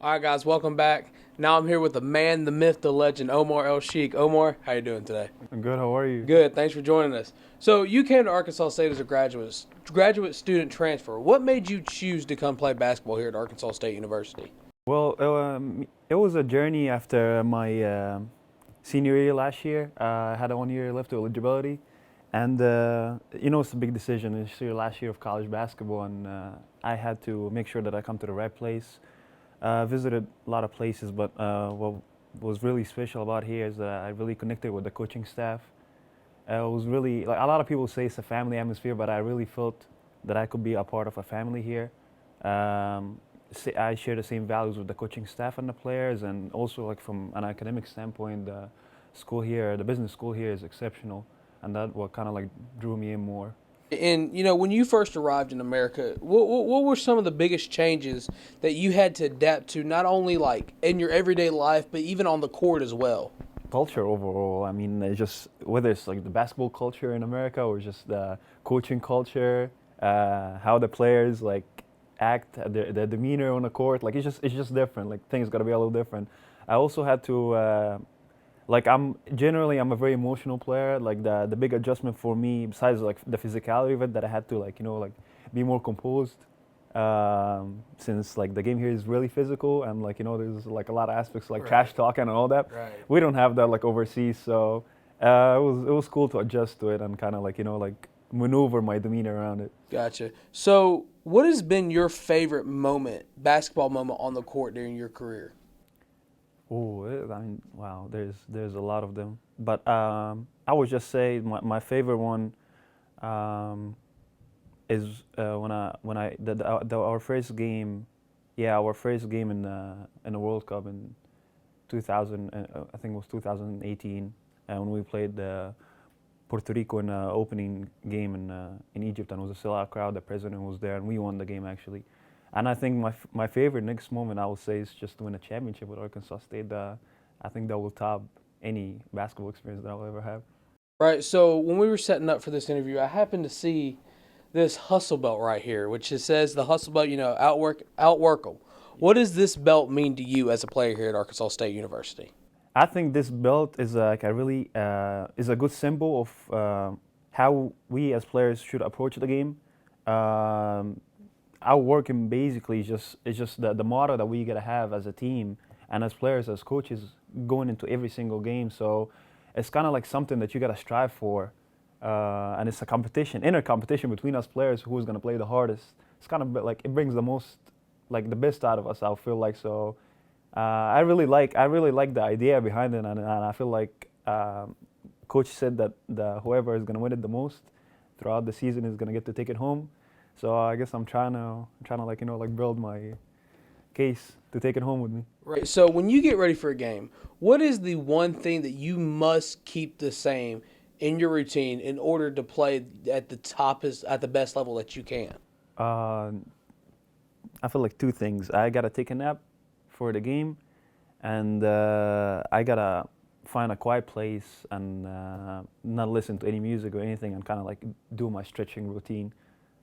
All right, guys, welcome back. Now I'm here with the man, the myth, the legend, Omar El-Shiekh. Omar, how you doing today? I'm good. How are you? Good. Thanks for joining us. So you came to Arkansas State as a graduate student transfer. What made you choose to come play basketball here at Arkansas State University? Well, it was a journey after my senior year last year. I had a 1 year left of eligibility, and it's a big decision. It's your last year of college basketball, and I had to make sure that I come to the right place. Visited a lot of places, but what was really special about here is that I really connected with the coaching staff. It was really like a lot of people say it's a family atmosphere, but I really felt that I could be a part of a family here. Um, I share the same values with the coaching staff and the players, and also like from an academic standpoint, the school here, the business school here is exceptional, and that what kind of like drew me in more. And when you first arrived in America, what were some of the biggest changes that you had to adapt to, not only like in your everyday life, but even on the court as well? Culture overall. I mean, it's just whether it's like the basketball culture in America or just the coaching culture, how the players like act, their demeanor on the court. Like it's just different. Like things got to be a little different. I also had to like I'm a very emotional player. Like the big adjustment for me, besides like the physicality of it, that I had to like be more composed. Since like the game here is really physical and like there's like a lot of aspects like trash talking and all that. Right. We don't have that like overseas, so it was cool to adjust to it and kind of like like maneuver my demeanor around it. Gotcha. So, what has been your favorite moment, basketball moment on the court during your career? Oh, I mean, wow, there's a lot of them, but I would just say my favorite one. Um, is when I our first game, yeah, our first game in the World Cup in 2000, I think it was 2018, and when we played Puerto Rico in the opening game in Egypt, and it was a sellout crowd. The president was there, and we won the game actually. And I think my favorite next moment I would say is just to win a championship with Arkansas State. I think that will top any basketball experience that I'll ever have. Right. So, when we were setting up for this interview, I happened to see this hustle belt right here, which it says the hustle belt, outwork them. What does this belt mean to you as a player here at Arkansas State University? I think this belt is like a really is a good symbol of how we as players should approach the game. Um, our working basically is just the motto that we gotta have as a team and as players, as coaches, going into every single game. So it's kind of like something that you gotta strive for, and it's a competition, inner competition between us players, who's gonna play the hardest. It's kind of like it brings the most, like the best out of us. I feel like so. I really like the idea behind it, and I feel like coach said that whoever is gonna win it the most throughout the season is gonna get to take it home. So I guess I'm trying to like build my case to take it home with me. Right. So, when you get ready for a game, what is the one thing that you must keep the same in your routine in order to play at the best level that you can? Uh, I feel like two things. I gotta take a nap for the game, and I gotta find a quiet place and not listen to any music or anything, and kind of like do my stretching routine.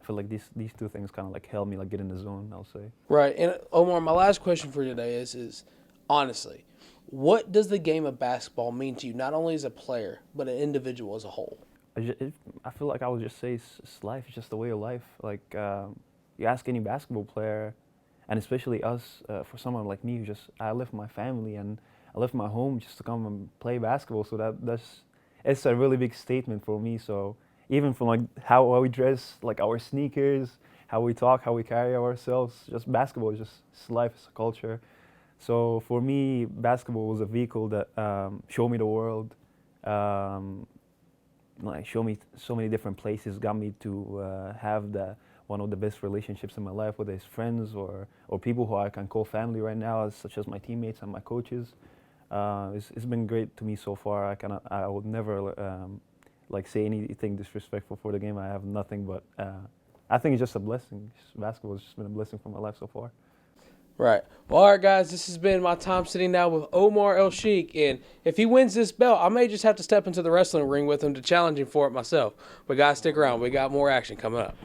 I feel like these two things kind of like help me like get in the zone, I'll say. Right. And Omar, my last question for you today is honestly, what does the game of basketball mean to you, not only as a player, but an individual as a whole? I feel like I would just say it's life. It's just the way of life. Like you ask any basketball player, and especially us, for someone like me who just I left my family and I left my home just to come and play basketball. So that's it's a really big statement for me. So even from like how we dress, like our sneakers, how we talk, how we carry ourselves, just basketball is just it's life, it's a culture. So for me, basketball was a vehicle that showed me the world, um, like show me so many different places, got me to have the one of the best relationships in my life, whether it's friends or people who I can call family right now, such as my teammates and my coaches. It's been great to me so far. I would never like say anything disrespectful for the game. I have nothing but I think it's just a blessing. Basketball has just been a blessing for my life so far. Right. Well, all right, guys, this has been my time sitting down with Omar El-Shiekh, and if he wins this belt, I may just have to step into the wrestling ring with him to challenge him for it myself. But guys, stick around. We got more action coming up.